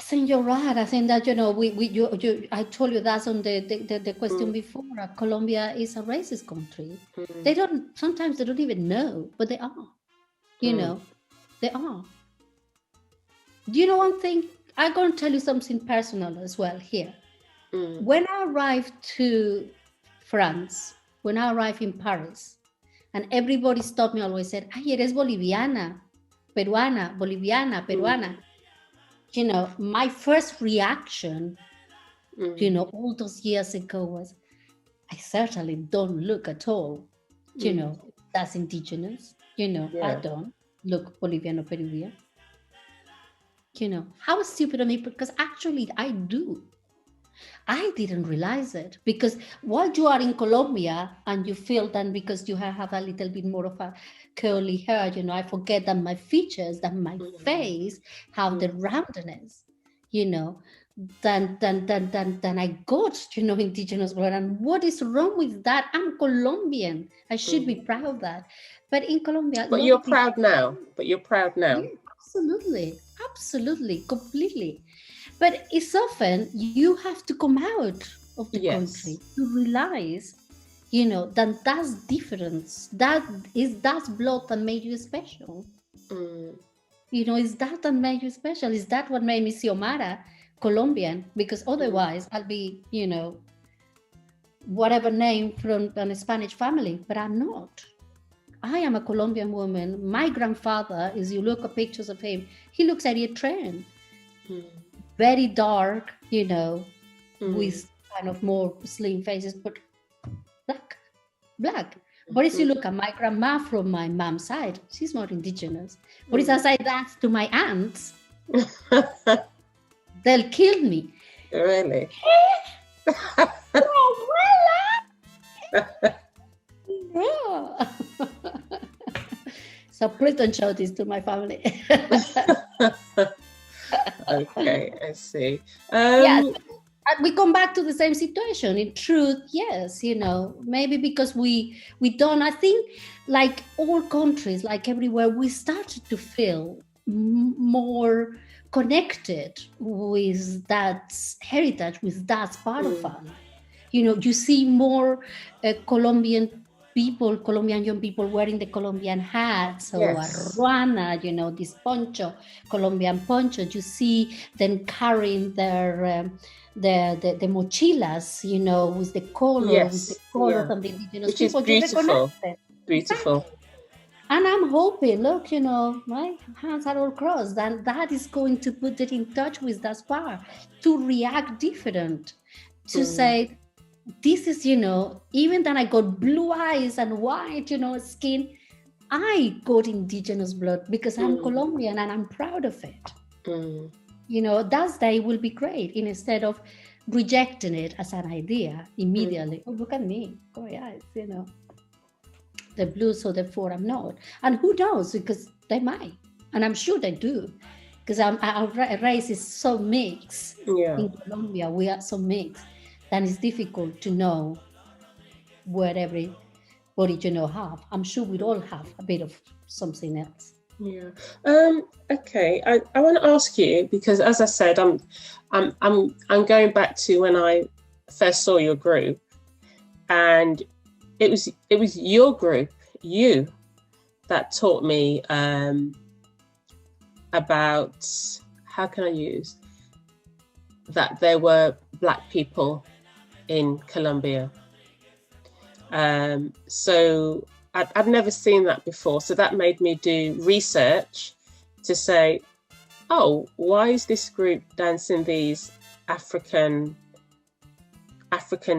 think you're right. I think that, I told you that's on the question before. Colombia is a racist country. Sometimes they don't even know, but they are, they are. Do you know one thing? I'm going to tell you something personal as well here. When I arrived to France, when I arrived in Paris, and everybody stopped me, always said, ay, eres boliviana, peruana, boliviana, peruana. My first reaction, all those years ago was, I certainly don't look at all, that's indigenous. I don't look Bolivian or Peruvian. How stupid of me, because actually I do. I didn't realize it, because while you are in Colombia and you feel that because you have a little bit more of a curly hair, I forget that my features, that my face have the roundness, then I got, indigenous blood. And what is wrong with that? I'm Colombian. I should be proud of that. But in Colombia... But you're proud now. Yeah, absolutely, completely. But it's often you have to come out of the country to realize, that that's difference. That's blood that made you special. Is that made you special? Is that what made me Xiomara Colombian? Because otherwise I'll be, whatever name from a Spanish family, but I'm not. I am a Colombian woman. My grandfather, as you look at pictures of him, he looks Eritrean. Very dark, with kind of more slim faces, but black. But if you look at my grandma from my mom's side, she's not indigenous. But if I say that to my aunts, they'll kill me. Really? No. So please don't show this to my family. Okay, I see. We come back to the same situation. In truth, yes, maybe because we don't. I think, like all countries, like everywhere, we started to feel more connected with that heritage, with that part of us. You see more Colombian young people wearing the Colombian hats or a ruana, this poncho, Colombian poncho. You see them carrying their the mochilas, with the color of the indigenous people. Beautiful. Beautiful. And I'm hoping, look, my hands are all crossed, and that is going to put it in touch with that part, to react different, to say, this is, even that I got blue eyes and white, skin, I got indigenous blood because I'm Colombian and I'm proud of it. That day will be great, instead of rejecting it as an idea immediately. Oh, look at me. Oh, yeah, the blue, so therefore I'm not. And who knows, because they might. And I'm sure they do. Because our race is so mixed. In Colombia, we are so mixed. Then it's difficult to know what everybody, have. I'm sure we'd all have a bit of something else. Yeah. Okay. I want to ask you, because as I said, I'm going back to when I first saw your group, and it was your group, you, that taught me about, how can I use, that there were Black people in Colombia. So I'd never seen that before. So that made me do research to say, oh, why is this group dancing these African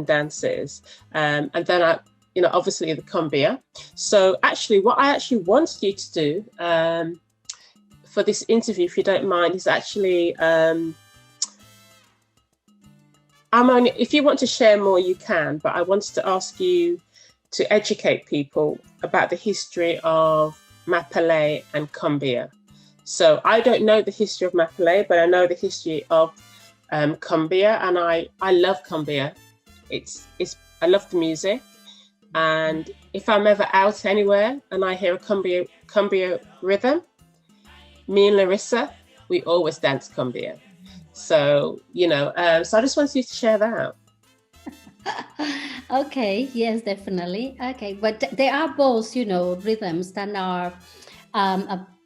dances? And then I, obviously the cumbia. So actually, what I actually wanted you to do for this interview, if you don't mind, is actually, if you want to share more, you can, but I wanted to ask you to educate people about the history of Mapalé and cumbia. So I don't know the history of Mapalé, but I know the history of cumbia, and I love cumbia. I love the music, and if I'm ever out anywhere and I hear a cumbia rhythm, me and Larissa, we always dance cumbia. So, so I just wanted you to share that. Okay, yes, definitely. Okay, but there are both, rhythms that are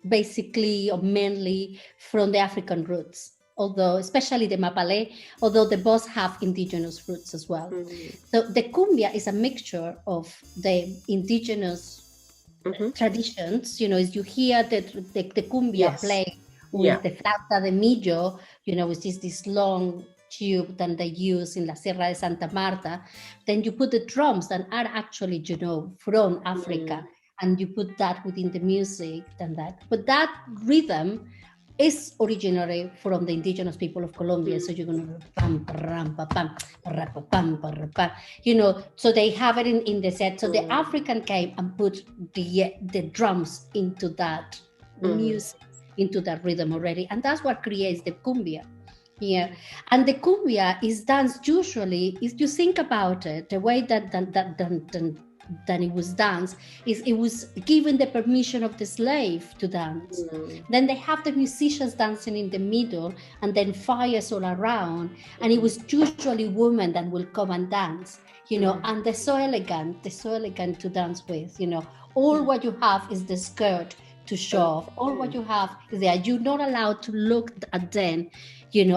basically or mainly from the African roots, although especially the Mapale, although they both have indigenous roots as well. Mm. So the cumbia is a mixture of the indigenous Mm-hmm. traditions. As you hear the cumbia Yes. play Yeah. with the flauta de millo, which is this long tube that they use in La Sierra de Santa Marta, then you put the drums that are actually, from Africa, Mm. and you put that within the music and that. But that rhythm is originally from the indigenous people of Colombia. So you're going to pam, pam, pam, pam, pam, pam, pam, so they have it in the set. So the African came and put the drums into that music, into that rhythm already. And that's what creates the cumbia. Yeah, and the cumbia is danced usually. If you think about it, the way that it was danced is it was given the permission of the slave to dance. Then they have the musicians dancing in the middle, and then fires all around, and it was usually women that will come and dance. And they're so elegant to dance with. All what you have is the skirt to show off. All what you have is there. You're not allowed to look at them,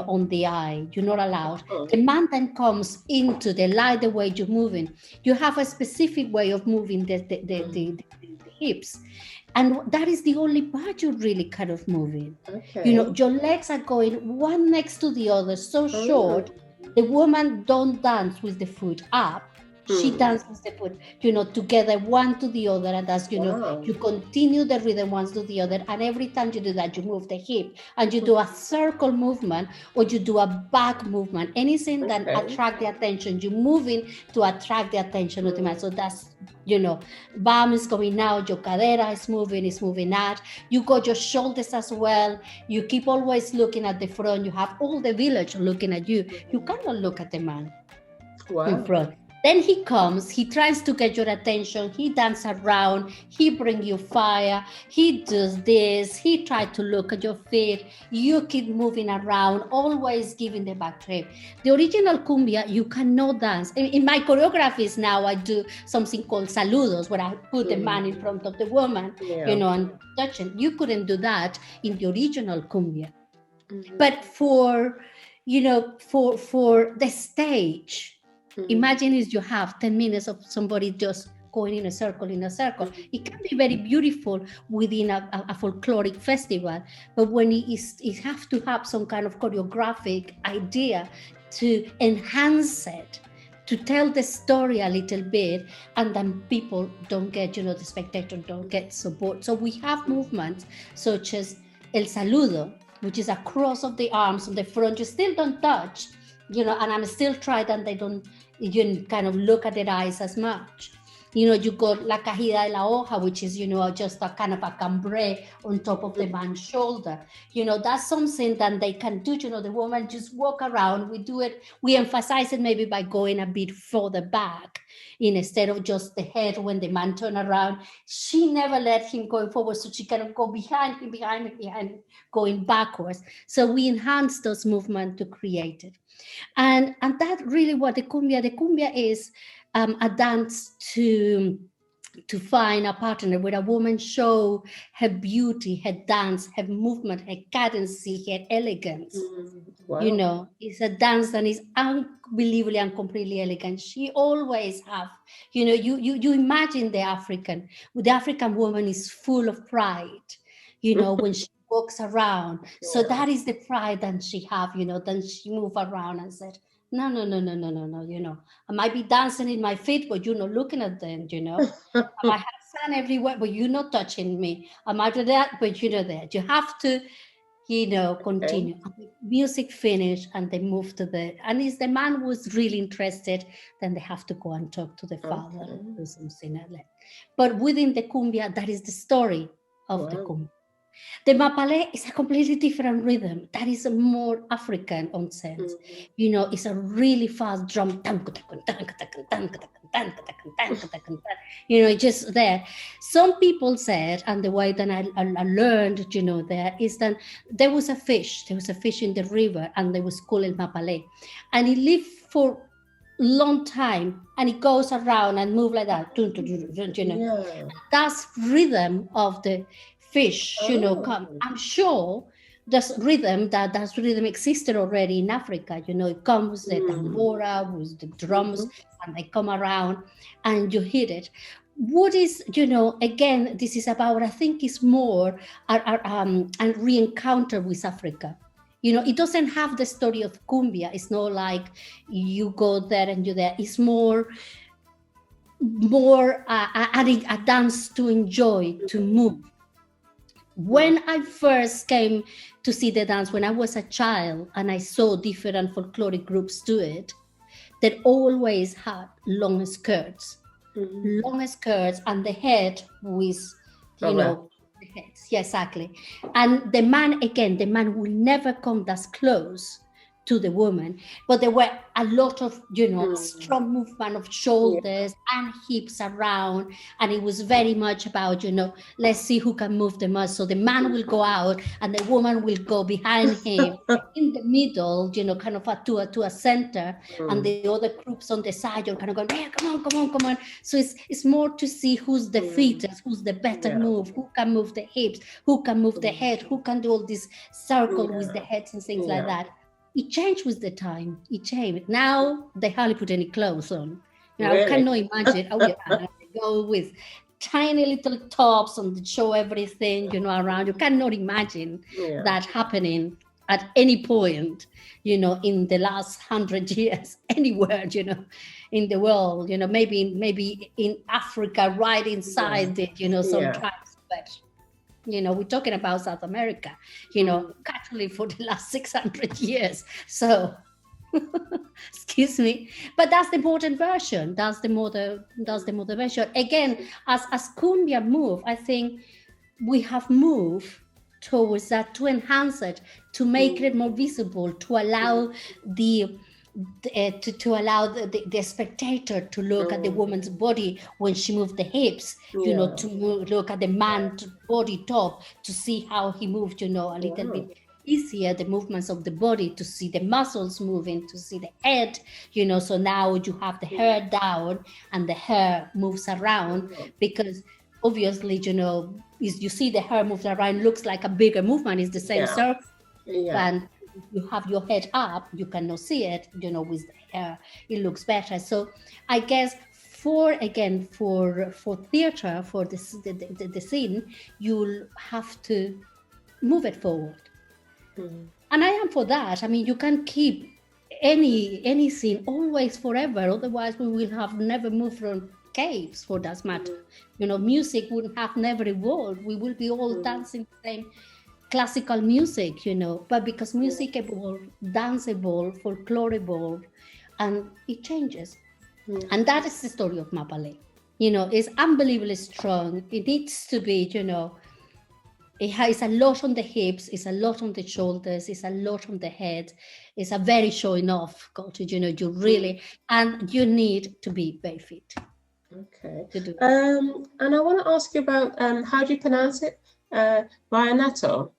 on the eye. You're not allowed. The man then comes into the light, the way you're moving. You have a specific way of moving the hips. And that is the only part you're really kind of moving. Okay. Your legs are going one next to the other, so short. The woman don't dance with the foot up. She dances the foot, together, one to the other, and as you continue the rhythm one to the other, and every time you do that, you move the hip, and you do a circle movement, or you do a back movement, anything that attract the attention. You're moving to attract the attention of the man. So that's, bam is coming out, your cadera is moving out. You got your shoulders as well. You keep always looking at the front. You have all the village looking at you. You cannot look at the man in front. Then he comes, he tries to get your attention, he dances around, he brings you fire, he does this, he tries to look at your feet, you keep moving around, always giving the back trip. The original cumbia, you cannot dance. In my choreographies now, I do something called saludos, where I put the man in front of the woman, and touching. You couldn't do that in the original cumbia. But for the stage, imagine if you have 10 minutes of somebody just going in a circle. It can be very beautiful within a folkloric festival, but when it have to have some kind of choreographic idea to enhance it, to tell the story a little bit, and then people don't get, the spectator don't get support. So we have movements such as El Saludo, which is a cross of the arms on the front. You still don't touch, and I'm still trying, and they don't, you kind of look at their eyes as much. You got La Cajida de la Hoja, which is, just a kind of a cambre on top of the man's shoulder. That's something that they can do. The woman just walk around. We do it. We emphasize it maybe by going a bit further back instead of just the head when the man turn around. She never let him go forward, so she can go behind him, going backwards. So we enhance those movements to create it. And that really what the cumbia is, a dance to find a partner where a woman show her beauty, her dance, her movement, her cadency, her elegance. Wow. It's a dance that is unbelievably and completely elegant. She always have, you imagine the African woman is full of pride, when she walks around. So that is the pride that she have, then she move around and said, no, I might be dancing in my feet, but you're not looking at them, I might have sun everywhere, but you're not touching me. I might do that, but you're not there. You have to, continue. Okay. Music finish, and they move to and if the man was really interested, then they have to go and talk to the father or something like that. But within the cumbia, that is the story of the cumbia. The mapale is a completely different rhythm. That is a more African on sense. You know, it's a really fast drum. You know, just there. Some people said, and the way that I learned, you know, there is that there was a fish. There was a fish in the river, and they was called el mapale, and it lived for long time, and it goes around and move like that. You know, that's rhythm of the fish. You know, I'm sure this rhythm that rhythm existed already in Africa. You know, it comes the tambora with the drums, and they come around, and you hit it. What is, you know, again, this is about, I think it's more a re-encounter with Africa. You know, it doesn't have the story of cumbia. It's not like you go there and you're there. It's more a dance to enjoy, to move. When I first came to see the dance, when I was a child, and I saw different folkloric groups do it, that always had long skirts, and the head with, you know, the heads. Yeah, exactly. And the man will never come that close to the woman, but there were a lot of, you know, strong movement of shoulders and hips around, and it was very much about, you know, let's see who can move the most. So the man will go out and the woman will go behind him in the middle, you know, kind of to a center, and the other groups on the side, you're kind of going, yeah, come on. So it's more to see who's the fittest, who's the better move, who can move the hips, who can move the head, who can do all this circle with the heads and things like that. It changed with the time. It changed. Now they hardly put any clothes on. You know, I cannot imagine. They go with tiny little tops and show everything, you know, around. You cannot imagine that happening at any point, you know, in the last 100 years, anywhere, you know, in the world. You know, maybe in Africa, right inside it, you know, some tribes, but. You know, we're talking about South America, you know, actually for the last 600 years. So, excuse me, but that's the modern version. That's the modern version. Again, as cumbia move, I think we have moved towards that, to enhance it, to make it more visible, to allow to allow the spectator to look at the woman's body when she moves the hips, you know, to look at the man's body top, to see how he moved, you know, a little bit easier, the movements of the body, to see the muscles moving, to see the head, you know. So now you have the hair down and the hair moves around, because obviously, you know, you see the hair moves around, looks like a bigger movement, it's the same surface. And you have your head up, you cannot see it, you know, with the hair, it looks better. So I guess for theater, for the scene, you'll have to move it forward. And I am for that. I mean, you can keep any scene always forever, otherwise we will have never moved from caves, for that matter. You know, music would have never evolved. We will be all dancing the same classical music, you know, but because music evolved, dance evolved, folklore evolved, and it changes. And that is the story of Mapale. You know, it's unbelievably strong. It needs to be, you know, it has a lot on the hips, it's a lot on the shoulders, it's a lot on the head. It's a very showing off culture, you know, you really, and you need to be very fit. Okay. And I want to ask you about, how do you pronounce it? Vallenato?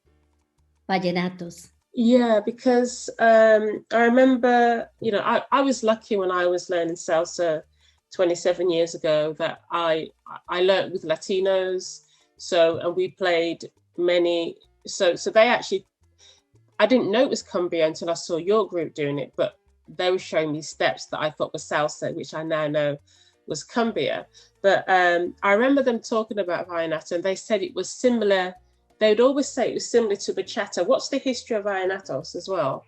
Vallenatos. Yeah, because I remember, you know, I was lucky when I was learning salsa 27 years ago that I learned with Latinos. So, and we played many, so they actually, I didn't know it was cumbia until I saw your group doing it, but they were showing me steps that I thought were salsa, which I now know was cumbia. But I remember them talking about vallenato, and they said it was similar. They would always say it was similar to bachata. What's the history of vallenatos as well?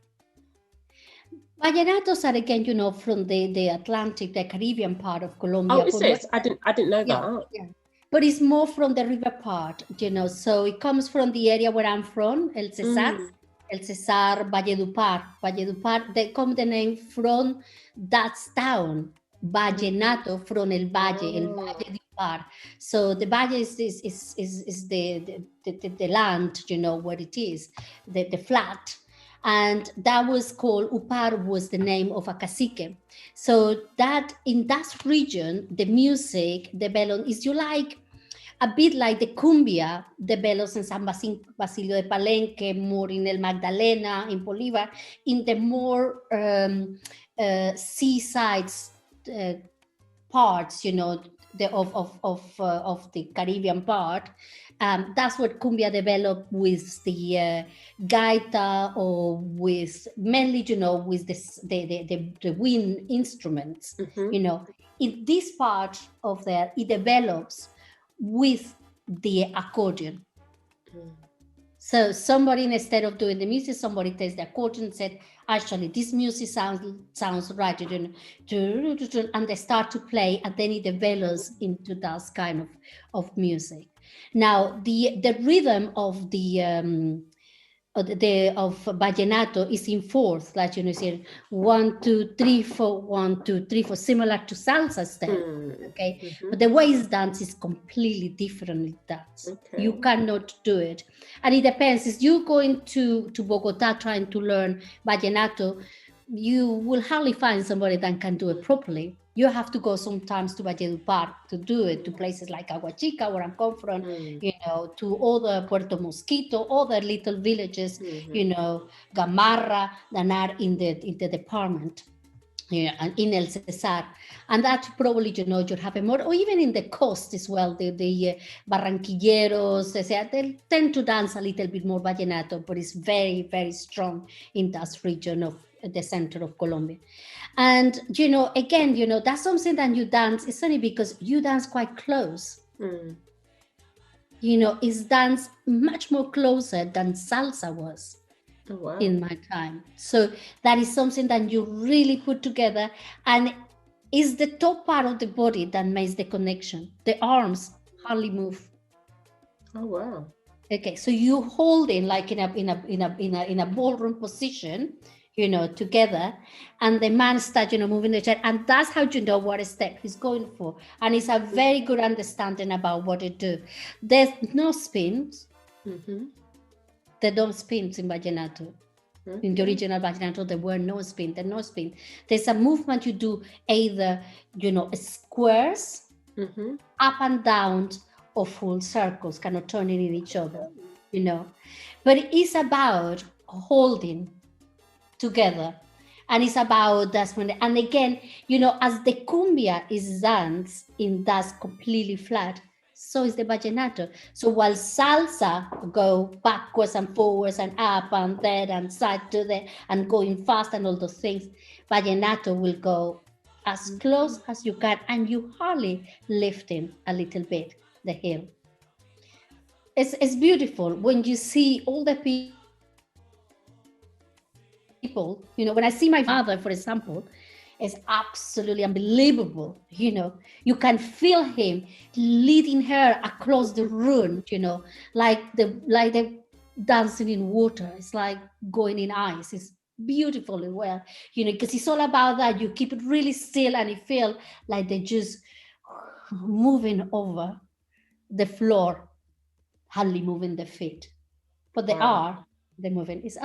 Vallenatos are, again, you know, from the Atlantic, the Caribbean part of Colombia. Oh, is it? I didn't know that. Yeah. But it's more from the river part, you know. So it comes from the area where I'm from, El Cesar, Valledupar. They come the name from that town, Vallenato, from El Valle, El Valle Upar. So the Valle is the land, where it is, the flat. And that was called, Upar was the name of a cacique. So that in that region, the music developed, is you like, a bit like the cumbia develops in San Basilio de Palenque, more in El Magdalena, in Bolívar, in the more seaside parts, of the Caribbean part. That's what cumbia developed with the gaita, or with mainly, with the wind instruments. In this part of there, it develops with the accordion. So somebody, instead of doing the music, somebody takes the accordion and said, actually, this music sounds right, and they start to play, and then it develops into that kind of music. Now, the rhythm of the of vallenato is in fourth, like say 1 2 3 4, 1 2 3 4, similar to salsa step. Okay, but the way it's dance is completely different. You cannot do it, and it depends. If you going to Bogota trying to learn vallenato, you will hardly find somebody that can do it properly. You have to go sometimes to Valledupar to do it, to places like Aguachica, where I'm come from, to other Puerto Mosquito, other little villages, Gamarra, that are in the department, and in El Cesar. And that probably, you have a more, or even in the coast as well, the Barranquilleros, they tend to dance a little bit more vallenato, but it's very, very strong in that region of the center of Colombia. And, again, that's something that you dance, it's only because you dance quite close. It's dance much more closer than salsa was. Oh, wow. In my time. So that is something that you really put together, and is the top part of the body that makes the connection. The arms hardly move. Oh, wow. Okay, so you hold in like in a ballroom position, together, and the man starts, moving the chair, and that's how you know what step he's going for. And it's a very good understanding about what it do. There's no spins. There don't spins in vallenato. In the original vallenato, there were no spin. There's no spin. There's a movement you do, either squares, up and down, or full circles, kind of turning in each other. But it's about holding together, and it's about that's when. And again, as the cumbia is danced in that's completely flat, so is the vallenato. So while salsa go backwards and forwards and up and there and side to there and going fast and all those things, vallenato will go as close as you can, and you hardly lifting a little bit the heel. It's beautiful when you see all the people, when I see my father, for example, is absolutely unbelievable. You can feel him leading her across the room, like the dancing in water. It's like going in ice. It's beautifully well, because it's all about that. You keep it really still, and you feel like they're just moving over the floor, hardly moving their feet, but they are. They're moving. It's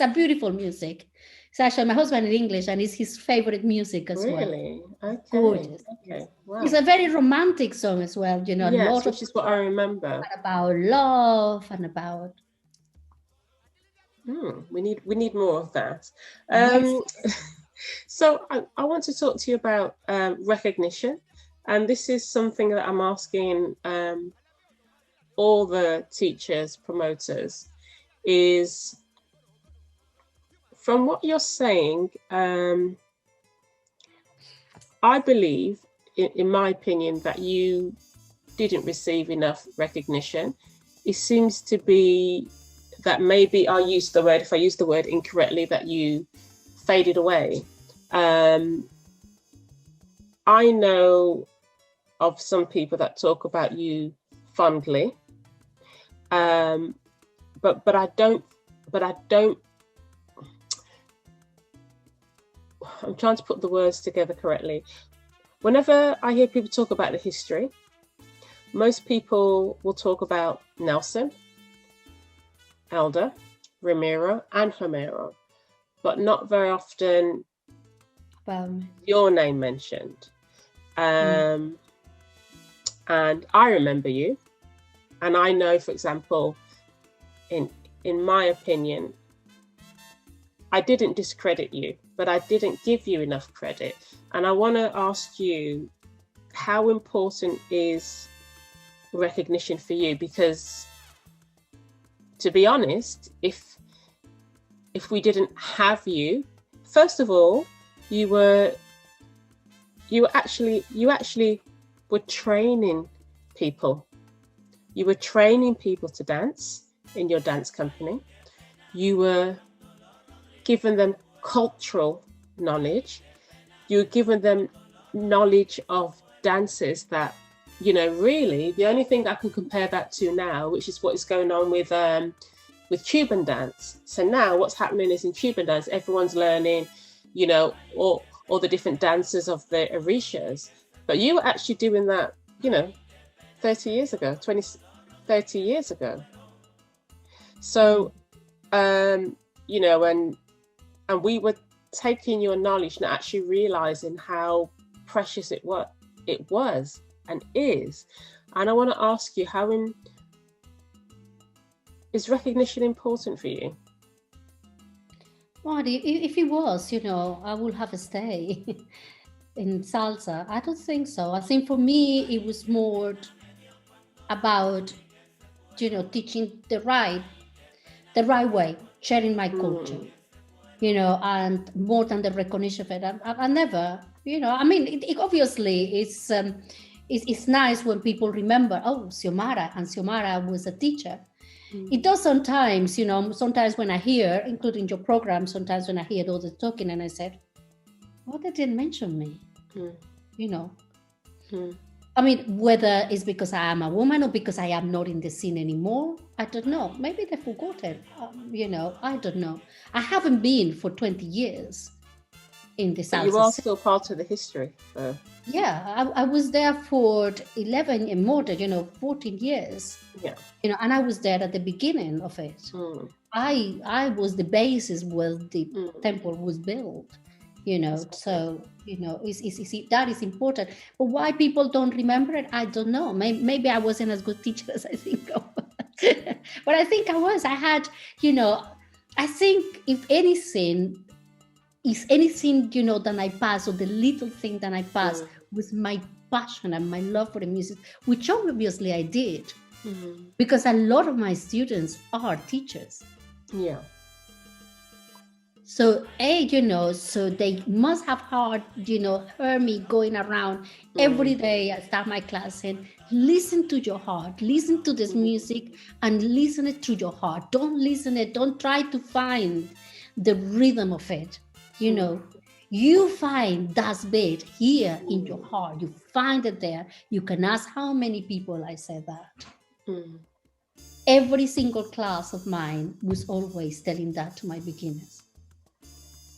a beautiful music. It's actually my husband in English, and it's his favorite music as well. Really? Okay. Gorgeous. Okay. Wow. It's a very romantic song as well. Yes, which is what I remember. About love and about. We need more of that. Yes. So I want to talk to you about recognition, and this is something that I'm asking all the teachers, promoters, is from what you're saying, I believe, in my opinion, that you didn't receive enough recognition. It seems to be that maybe if I use the word incorrectly, that you faded away. I know of some people that talk about you fondly, but I don't. I'm trying to put the words together correctly. whenever I hear people talk about the history, most people will talk about Nelson, Elder, Ramiro, and Homero, but not very often your name mentioned. And I remember you, and I know, for example, in my opinion, I didn't discredit you, but I didn't give you enough credit. And I want to ask you, how important is recognition for you? Because, to be honest, if we didn't have you, first of all, you actually were training people. You were training people to dance in your dance company. You were giving them cultural knowledge. You were giving them knowledge of dances that, really the only thing I can compare that to now, which is what is going on with Cuban dance. So now what's happening is in Cuban dance, everyone's learning, all the different dances of the Orishas. But you were actually doing that, 30 years ago. So, and we were taking your knowledge and actually realizing how precious it was and is. And I want to ask you, is recognition important for you? Well, if it was, I would have a stay in salsa. I don't think so. I think for me, it was more about, teaching the right way, sharing my culture, and more than the recognition of it. I never, it obviously it's nice when people remember, Xiomara, and Xiomara was a teacher. It does sometimes, sometimes when I hear, including your program, sometimes when I hear others talking and I said, they didn't mention me, I mean, whether it's because I am a woman or because I am not in the scene anymore, I don't know. Maybe they forgot it, I don't know. I haven't been for 20 years in the salsa. You are still part of the history. Yeah, I was there for 11 and more, 14 years. Yeah. And I was there at the beginning of it. I was the basis where the temple was built, so, that is important. But why people don't remember it, I don't know. Maybe I wasn't as good teacher as I think I was. But I think I was. I had, I think if anything, that I passed, or the little thing that I passed was my passion and my love for the music, which obviously I did, because a lot of my students are teachers. Yeah. So, so they must have heard me going around every day. I start my class saying, listen to your heart, listen to this music and listen it to your heart. Don't listen it. Don't try to find the rhythm of it. You find that beat here in your heart. You find it there. You can ask how many people I said that. Every single class of mine was always telling that to my beginners.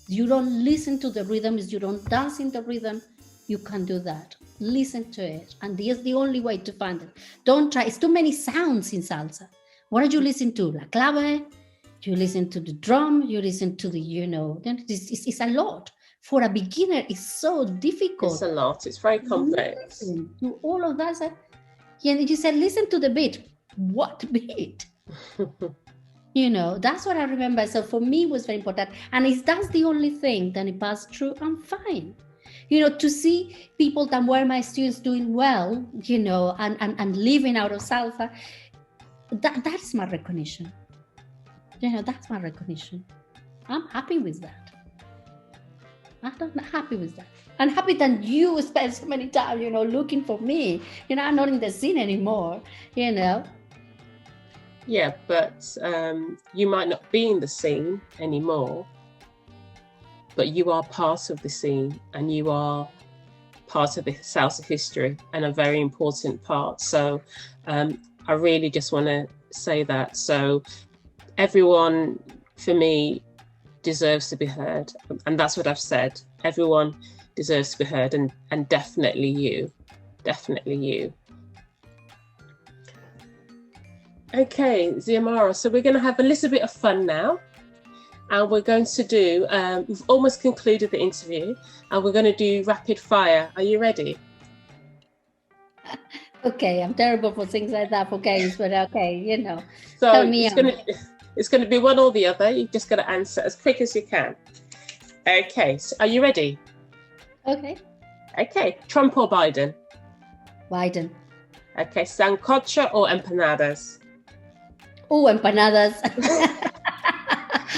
You don't listen to the rhythms, you don't dance in the rhythm, you can do that. Listen to it. And this is the only way to find it. Don't try. It's too many sounds in salsa. What do you listen to? La clave? You listen to the drum, you listen to the, it's a lot. For a beginner, it's so difficult. It's a lot. It's very complex. To all of that. And you said, listen to the beat. What beat? That's what I remember. So for me, it was very important. And if that's the only thing, then it passed through, I'm fine. To see people that were my students doing well, and living out of salsa, that's my recognition. That's my recognition. I'm happy with that. I'm happy with that. I'm happy that you spend so many time, looking for me. I'm not in the scene anymore, Yeah, but you might not be in the scene anymore, but you are part of the scene and you are part of the salsa history and a very important part. So I really just want to say that. So everyone, for me, deserves to be heard. And that's what I've said. Everyone deserves to be heard, and definitely you. Okay, Xiomara, so we're going to have a little bit of fun now, and we're going to do, we've almost concluded the interview, and we're going to do rapid fire. Are you ready? Okay, I'm terrible for things like that for games, but okay, you know. So tell me it's going to be one or the other. You've just got to answer as quick as you can. Okay, so are you ready? Okay. Okay, Trump or Biden? Biden. Okay, sancocho or empanadas? Oh, empanadas.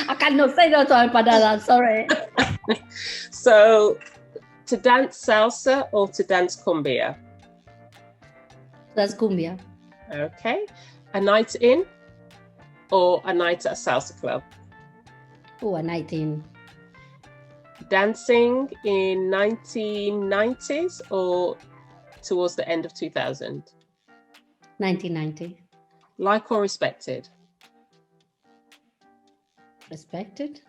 I cannot say no to empanadas, sorry. So, to dance salsa or to dance cumbia? That's cumbia. Okay, a night in or a night at a salsa club? Oh, a night in. Dancing in 1990s or towards the end of 2000? 1990. Like or respected? Respected.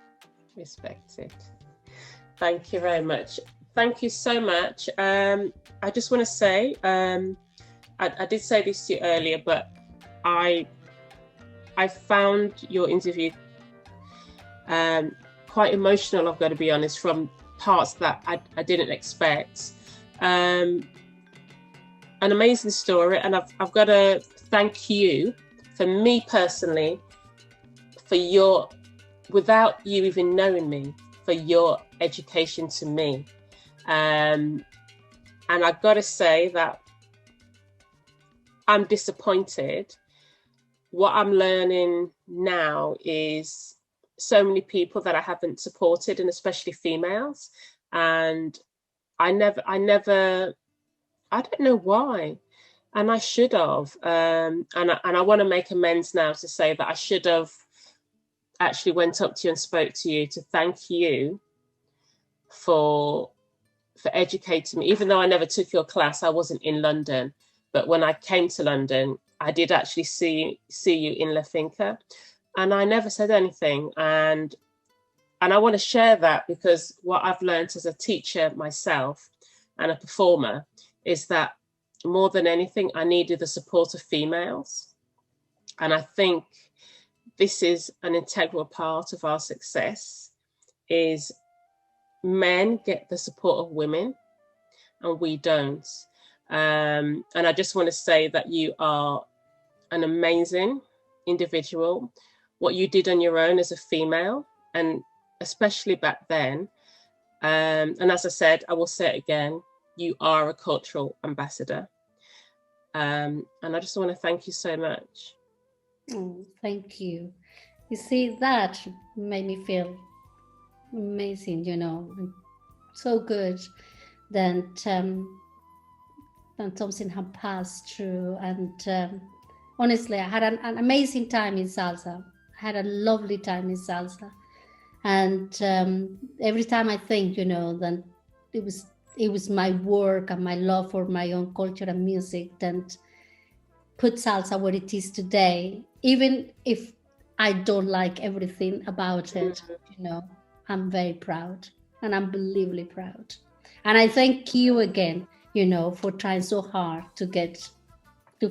Thank you very much. Thank you so much. I just want to say, I did say this to you earlier, but I found your interview quite emotional, I've got to be honest, from parts that I didn't expect. An amazing story, and I've got to thank you, for me personally, for your, without you even knowing me, for your education to me. And I've got to say that I'm disappointed. What I'm learning now is so many people that I haven't supported, and especially females. And I don't know why, and I should have. And I want to make amends now to say that I should have actually went up to you and spoke to you to thank you for educating me. Even though I never took your class, I wasn't in London, but when I came to London, I did actually see you in La Finca, and I never said anything. And I want to share that, because what I've learned as a teacher myself and a performer is that more than anything, I needed the support of females. And I think this is an integral part of our success, is men get the support of women and we don't. And I just want to say that you are an amazing individual. What you did on your own as a female, and especially back then, and as I said, I will say it again, you are a cultural ambassador. And I just want to thank you so much. Oh, thank you. You see, that made me feel amazing, you know, so good that something had passed through. And honestly, I had an amazing time in salsa. I had a lovely time in salsa. And every time I think, you know, that it was my work and my love for my own culture and music that put salsa where it is today, even if I don't like everything about it, you know, I'm very proud and unbelievably proud. And I thank you again, you know, for trying so hard to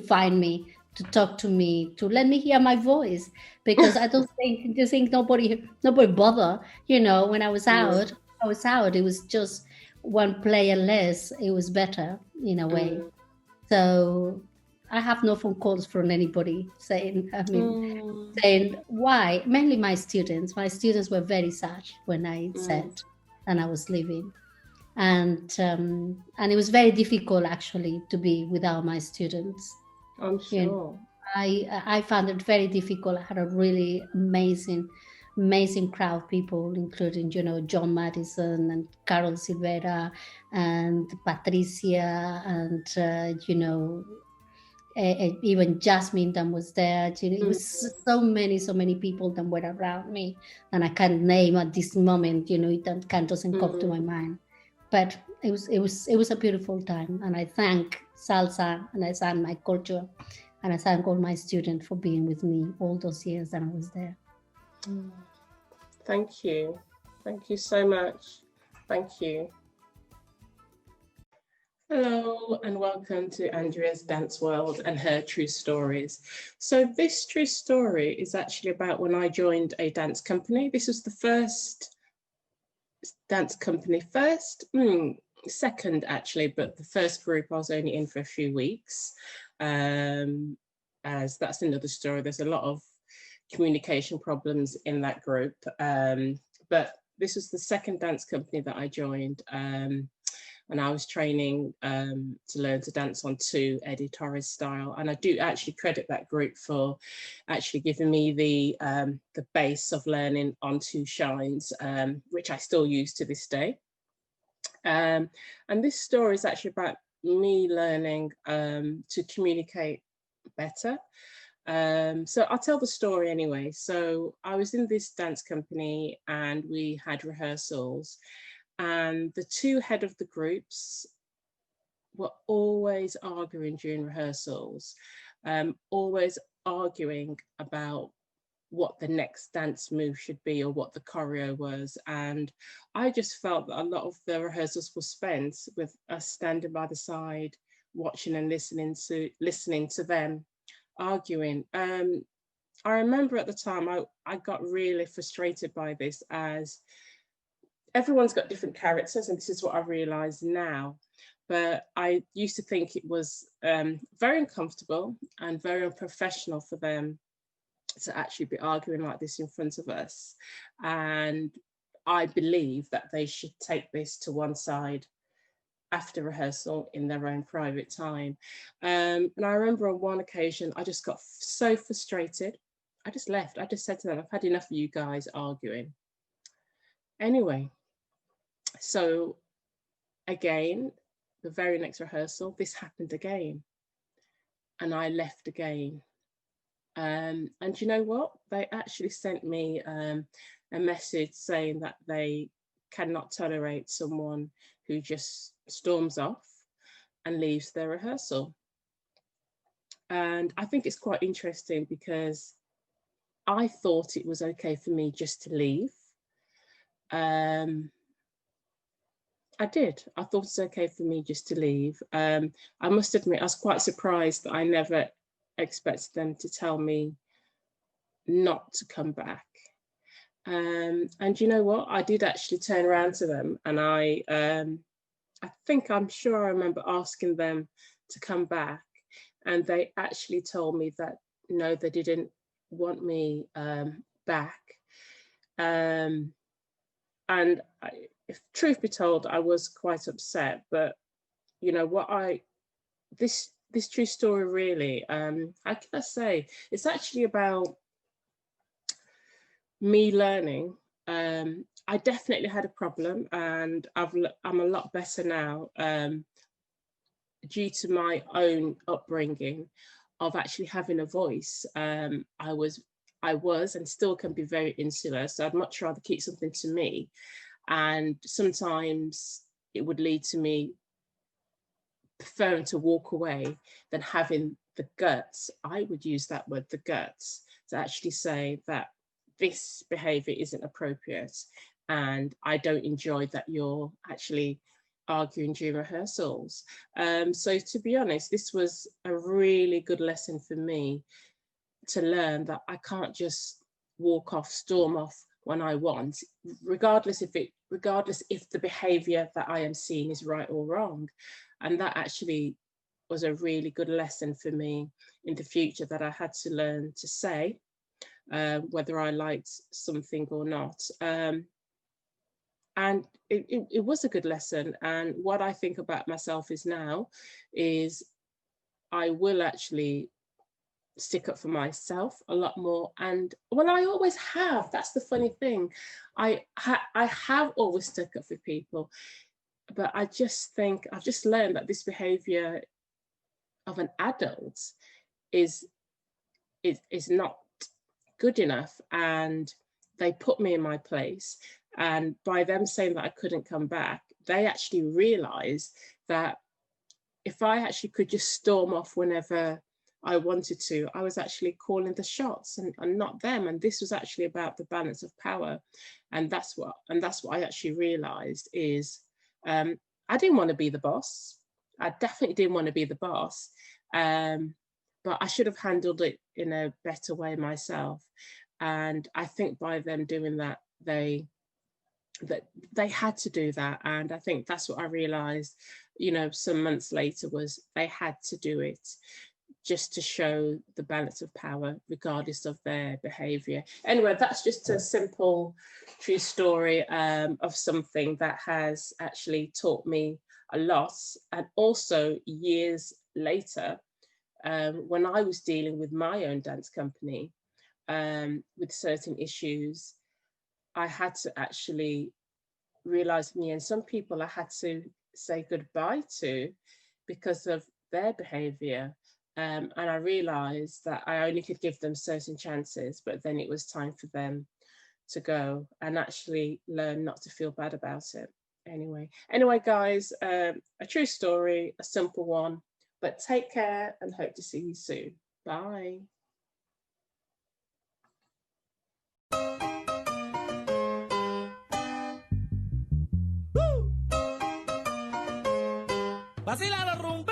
find me, to talk to me, to let me hear my voice, because I don't think nobody bother, you know. When I was out, it was just one player less. It was better in a way. So I have no phone calls from anybody saying why. Mainly my students were very sad when I said and I was leaving. And it was very difficult actually to be without my students. I'm sure. You know, I found it very difficult. I had a really amazing crowd of people, including, you know, John Madison and Carol Silvera and Patricia and you know, even Jasmine that was there. You know, it was so many people that were around me, and I can't name at this moment. You know, it doesn't come to my mind. But it was a beautiful time, and I thank salsa, and I thank my culture, and I thank all my students for being with me all those years that I was there. Thank you so much. Thank you. Hello and welcome to Andrea's Dance World and her true stories. So this true story is actually about when I joined a dance company. This was the first dance company, second actually, but the first group I was only in for a few weeks. As that's another story. There's a lot of communication problems in that group. But this was the second dance company that I joined. And I was training to learn to dance on two Eddie Torres style. And I do actually credit that group for actually giving me the base of learning on two shines, which I still use to this day. And this story is actually about me learning to communicate better. So I'll tell the story anyway. So I was in this dance company and we had rehearsals, and the two head of the groups were always arguing during rehearsals, always arguing about what the next dance move should be or what the choreo was. And I just felt that a lot of the rehearsals were spent with us standing by the side, watching and listening to them arguing. I remember at the time I got really frustrated by this, as everyone's got different characters, and this is what I realise now. But I used to think it was very uncomfortable and very unprofessional for them to actually be arguing like this in front of us. And I believe that they should take this to one side after rehearsal in their own private time. And I remember on one occasion, I just got so frustrated. I just left. I just said to them, I've had enough of you guys arguing. Anyway, so again, the very next rehearsal, this happened again. And I left again. And you know what? They actually sent me a message saying that they cannot tolerate someone who just storms off and leaves their rehearsal. And I think it's quite interesting because I thought it was okay for me just to leave. I did. I thought it's okay for me just to leave. I must admit, I was quite surprised that I never expected them to tell me not to come back. And you know what? I did actually turn around to them, and I'm sure I remember asking them to come back, and they actually told me that no, they didn't want me back. And if truth be told, I was quite upset. But you know what? This true story really, how can I say? It's actually about me learning. I definitely had a problem, and I'm a lot better now due to my own upbringing of actually having a voice. I was and still can be very insular, so I'd much rather keep something to me. And sometimes it would lead to me preferring to walk away than having the guts, I would use that word, the guts, to actually say that this behavior isn't appropriate and I don't enjoy that you're actually arguing during rehearsals. So to be honest, this was a really good lesson for me to learn that I can't just walk off, storm off when I want, regardless if the behavior that I am seeing is right or wrong. And that actually was a really good lesson for me in the future, that I had to learn to say whether I liked something or not. And it was a good lesson. And what I think about myself is I will actually stick up for myself a lot more. And well, I always have. That's the funny thing. I have always stuck up for people, but I just think I've just learned that this behavior of an adult is not good enough, and they put me in my place. And by them saying that I couldn't come back, they actually realized that if I actually could just storm off whenever I wanted to, I was actually calling the shots and not them. And this was actually about the balance of power. And that's what I actually realized is I didn't want to be the boss. I definitely didn't want to be the boss. But I should have handled it in a better way myself. And I think by them doing that, they had to do that. And I think that's what I realized, some months later, was they had to do it just to show the balance of power, regardless of their behavior. Anyway, that's just a simple, true story of something that has actually taught me a lot. And also years later, when I was dealing with my own dance company with certain issues, I had to actually realize me and some people I had to say goodbye to because of their behavior. And I realized that I only could give them certain chances, but then it was time for them to go and actually learn not to feel bad about it. Anyway, guys, a true story, a simple one, but take care and hope to see you soon. Bye. Vacila la rumba.